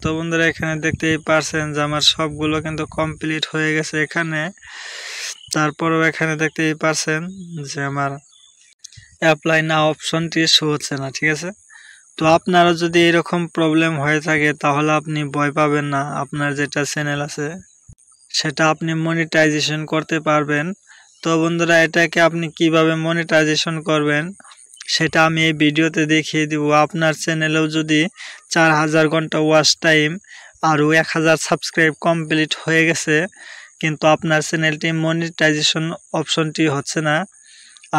তো বন্ধুরা এখানে দেখতেই পারছেন যে আমার সবগুলো কিন্তু কমপ্লিট হয়ে গেছে এখানে। তারপরেও এখানে দেখতেই পারছেন যে আমার অ্যাপ্লাই নাও অপশনটি শো হচ্ছে না, ঠিক আছে। তো আপনারও যদি এরকম প্রবলেম হয়ে থাকে তাহলে আপনি ভয় পাবেন না, আপনার যেটা চ্যানেল আছে সেটা আপনি মনিটাইজেশন করতে পারবেন। তো বন্ধুরা এটাকে আপনি কিভাবে মনিটাইজেশন করবেন সেটা আমি এই ভিডিওতে দেখিয়ে দিব। আপনার চ্যানেলেও যদি 4000 ঘন্টা ওয়াচ টাইম আর 1000 সাবস্ক্রাইব কমপ্লিট হয়ে গেছে, কিন্তু আপনার চ্যানেলটি মনিটাইজেশন অপশনটি হচ্ছে না,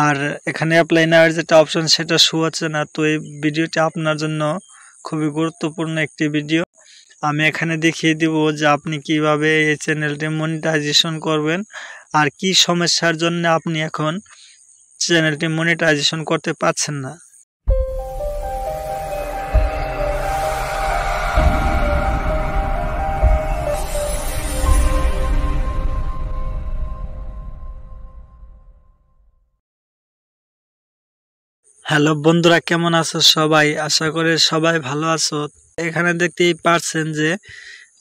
আর এখানে অ্যাপ্লাই নাওয়ের যেটা অপশন সেটা শো হচ্ছে না, তো এই ভিডিওটি আপনার জন্য খুবই গুরুত্বপূর্ণ একটি ভিডিও। আমি এখানে দেখিয়ে দিব যে আপনি কিভাবে এই চ্যানেলটি মনিটাইজেশন করবেন আর কি সমস্যার জন্য আপনি এখন চ্যানেলটি মনিটাইজেশন করতে পারছেন না। হ্যালো বন্ধুরা, কেমন আছো সবাই? আশা করি সবাই ভালো আছো। এখানে দেখতেই পারছেন যে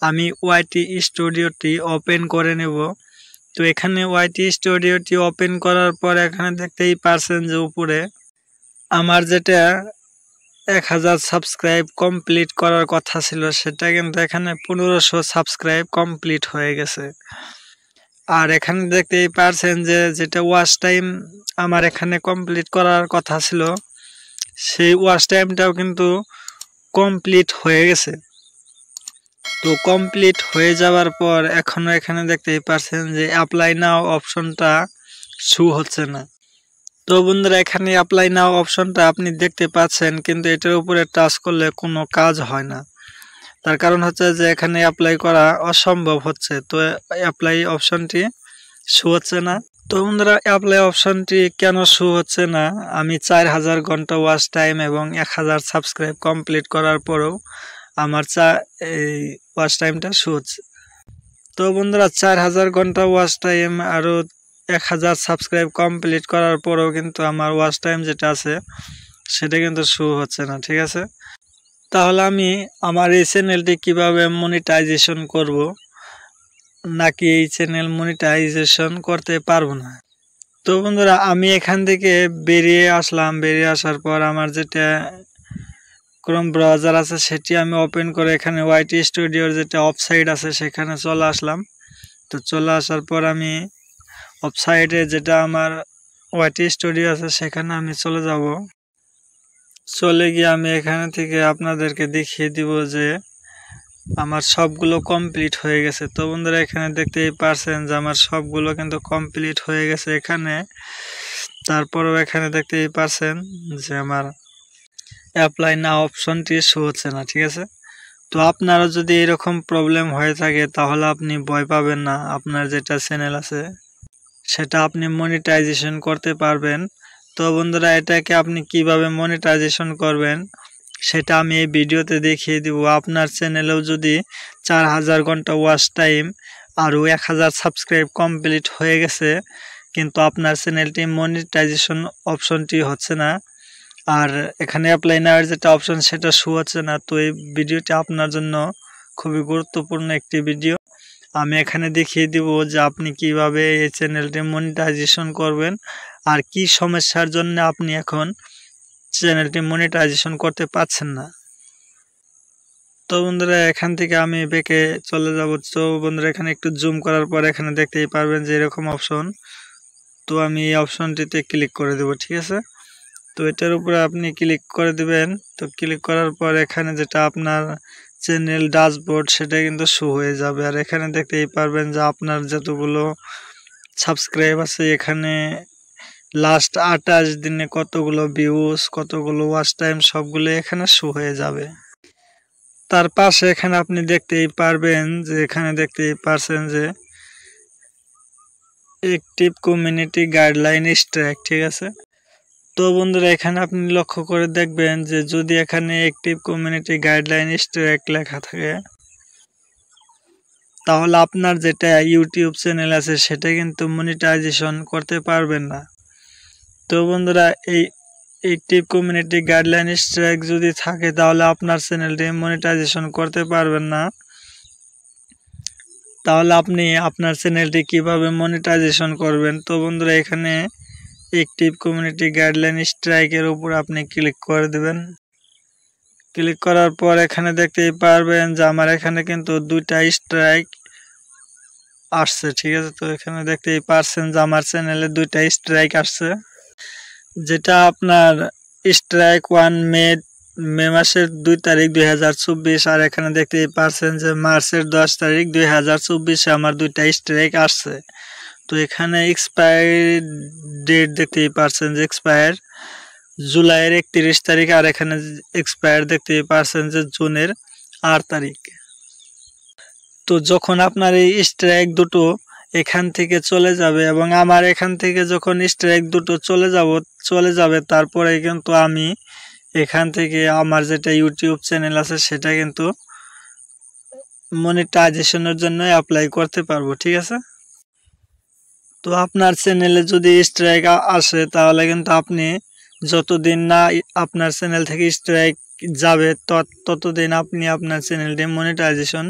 আমি ওয়াইটি স্টুডিওটি ওপেন করে নেব। তো এখানে ওয়াইটি স্টুডিওটি ওপেন করার পর এখানে দেখতেই পারছেন যে উপরে আমার যেটা 1000 সাবস্ক্রাইব কমপ্লিট করার কথা ছিল সেটা কিন্তু এখানে 1500 সাবস্ক্রাইব কমপ্লিট হয়ে গেছে। আর এখানে দেখতেই পারছেন যে যেটা ওয়াচ টাইম আমার এখানে কমপ্লিট করার কথা ছিল সেই ওয়াচ টাইমটাও কিন্তু কমপ্লিট হয়ে গেছে। তো কমপ্লিট হয়ে যাওয়ার পর এখনো এখানে দেখতেই পারছেন যে অ্যাপ্লাই নাও অপশনটা শো হচ্ছে না। তো বন্ধুরা এখানে অ্যাপ্লাই নাও অপশনটা আপনি দেখতে পাচ্ছেন, কিন্তু এটার উপরে টাচ করলে কোনো কাজ হয় না। তার কারণ হচ্ছে যে এখানে অ্যাপ্লাই করা অসম্ভব হচ্ছে, তো অ্যাপ্লাই অপশনটি শো হচ্ছে না। তো বন্ধুরা অ্যাপ্লাই অপশনটি কেন শো হচ্ছে না? আমি 4000 ঘন্টা ওয়াচ টাইম এবং 1000 সাবস্ক্রাইব কমপ্লিট করার পরেও আমার এই ওয়াচ টাইমটা শো হচ্ছে। তো বন্ধুরা 4000 ঘন্টা ওয়াচ টাইম আরও 1000 সাবস্ক্রাইব কমপ্লিট করার পরেও কিন্তু আমার ওয়াচ টাইম যেটা আছে সেটা কিন্তু শো হচ্ছে না, ঠিক আছে। তাহলে আমি আমার এই চ্যানেলটি কিভাবে মনিটাইজেশন করব, নাকি এই চ্যানেল মনিটাইজেশন করতে পারবো না? তো বন্ধুরা আমি এখান থেকে বেরিয়ে আসলাম। বেরিয়ে আসার পর আমার যেটা ক্রোম ব্রাউজার আছে সেটি আমি ওপেন করে এখানে ওয়াইটি স্টুডিওর যেটা ওয়েবসাইট আছে সেখানে চলে আসলাম। তো চলে আসার পর আমি ওয়েবসাইটে যেটা আমার ওয়াইটি স্টুডিও আছে সেখানে আমি চলে যাব। চলে গিয়ে আমি এখানে থেকে আপনাদেরকে দেখিয়ে দিব যে আমার সবগুলো কমপ্লিট হয়ে গেছে। তো বন্ধুরা এখানে দেখতেই পারছেন যে আমার সবগুলো কিন্তু কমপ্লিট হয়ে গেছে এখানে। তারপরেও এখানে দেখতেই পারছেন যে আমার অ্যাপ্লাই নাও অপশনটি শো হচ্ছে না, ঠিক আছে। তো আপনারও যদি এরকম প্রবলেম হয়ে থাকে তাহলে আপনি ভয় পাবেন না, আপনার যেটা চ্যানেল আছে সেটা আপনি মনিটাইজেশন করতে পারবেন। তো বন্ধুরা এটাকে আপনি কিভাবে মনিটাইজেশন করবেন সেটা আমি এই ভিডিওতে দেখিয়ে দিব। আপনার চ্যানেলেও যদি 4000 ঘন্টা ওয়াচ টাইম আর 1000 সাবস্ক্রাইব কমপ্লিট হয়ে গেছে, কিন্তু আপনার চ্যানেলটি মনিটাইজেশন অপশনটি হচ্ছে না, আর এখানে অ্যাপ্লাই নাওয়ের যেটা অপশন সেটা শো হচ্ছে না, তো এই ভিডিওটি আপনার জন্য খুবই গুরুত্বপূর্ণ একটি ভিডিও। আমি এখানে দেখিয়ে দিব যে আপনি কিভাবে এই চ্যানেলটি মনিটাইজেশন করবেন আর কি সমস্যার জন্য আপনি এখন চ্যানেলটি মনিটাইজেশন করতে পারছেন না। তো বন্ধুরা এখান থেকে আমি বেঁকে চলে যাব। তো বন্ধুরা এখানে একটু জুম করার পর এখানে দেখতেই পারবেন যে এরকম অপশন। তো আমি এই অপশনটিতে ক্লিক করে দেব, ঠিক আছে। তো এটার উপরে আপনি ক্লিক করে দিবেন। তো ক্লিক করার পর এখানে যেটা আপনার চ্যানেল ড্যাশবোর্ড সেটা কিন্তু শো হয়ে যাবে, আর এখানে দেখতেই পারবেন যে আপনার যতগুলো সাবস্ক্রাইব আছে এখানে লাস্ট 28 দিনে কতগুলো ভিউজ, কতগুলো ওয়াচ টাইম সবগুলো এখানে শো হয়ে যাবে। তার পাশে এখানে আপনি দেখতেই পারবেন যে এখানে দেখতেই পারছেন যে অ্যাক্টিভ কমিউনিটি গাইডলাইন স্ট্রাইক, ঠিক আছে। তো বন্ধুরা এখানে আপনি লক্ষ্য করে দেখবেন যে যদি এখানে অ্যাক্টিভ কমিউনিটি গাইডলাইন স্ট্রাইক লেখা থাকে তাহলে আপনার যেটা ইউটিউব চ্যানেল আছে সেটা কিন্তু মনিটাইজেশন করতে পারবেন না। তো বন্ধুরা এই অ্যাক্টিভ কমিউনিটি গাইডলাইন স্ট্রাইক যদি থাকে তাহলে আপনার চ্যানেলটি মনিটাইজেশন করতে পারবেন না। তাহলে আপনি আপনার চ্যানেলটি কিভাবে মনিটাইজেশন করবেন? তো বন্ধুরা, এখানে অ্যাক্টিভ কমিউনিটি গাইডলাইন স্ট্রাইকের উপর আপনি ক্লিক করে দেবেন। ক্লিক করার পর এখানে দেখতেই পারবেন যে আমার এখানে কিন্তু 2টা স্ট্রাইক আসছে, ঠিক আছে। তো এখানে দেখতেই পারছেন যে আমার চ্যানেলে 2টা স্ট্রাইক আসছে, যেটা আপনার স্ট্রাইক 1 মে মাসের 2 তারিখ 2024, আর এখানে দেখতেই পারছেন যে মার্চের 10 তারিখ 2024 আমার 2টা স্ট্রাইক আসছে। তো এখানে এক্সপায়ার ডেট দেখতেই পারছেন যে এক্সপায়ার জুলাইয়ের 31 তারিখ, আর এখানে এক্সপায়ার দেখতেই পারছেন যে জুনের 8 তারিখ। তো যখন আপনার এই স্ট্রাইক দুটো এখান থেকে চলে যাবে এবং আমার এখান থেকে যখন স্ট্রাইক দুটো চলে যাবে তারপরে কিন্তু আমি এখান থেকে আমার যেটা ইউটিউব চ্যানেল আছে সেটা কিন্তু মনিটাইজেশনের জন্য অ্যাপ্লাই করতে পারবো, ঠিক আছে। তো আপনার চ্যানেলে যদি স্ট্রাইক আসে তাহলে কিন্তু আপনি যতদিন না আপনার চ্যানেল থেকে স্ট্রাইক যাবে ততদিন আপনি আপনার চ্যানেলটি মনিটাইজেশন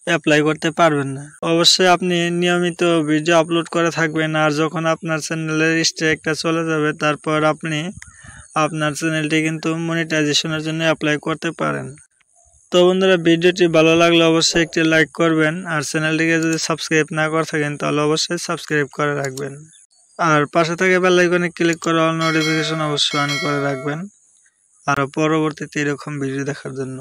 অ্যাপ্লাই করতে পারবেন না। অবশ্যই আপনি নিয়মিত ভিডিও আপলোড করে থাকবেন, আর যখন আপনার চ্যানেলের স্ট্রাইকটা চলে যাবে তারপর আপনি আপনার চ্যানেলটি কিন্তু মনিটাইজেশনের জন্য অ্যাপ্লাই করতে পারেন। তো বন্ধুরা, ভিডিওটি ভালো লাগলে অবশ্যই একটি লাইক করবেন, আর চ্যানেলটিকে যদি সাবস্ক্রাইব না করে থাকেন তাহলে অবশ্যই সাবস্ক্রাইব করে রাখবেন, আর পাশে থেকে বেল আইকনে ক্লিক করে অল নোটিফিকেশন অবশ্যই অন করে রাখবেন আরও পরবর্তীতে এরকম ভিডিও দেখার জন্য।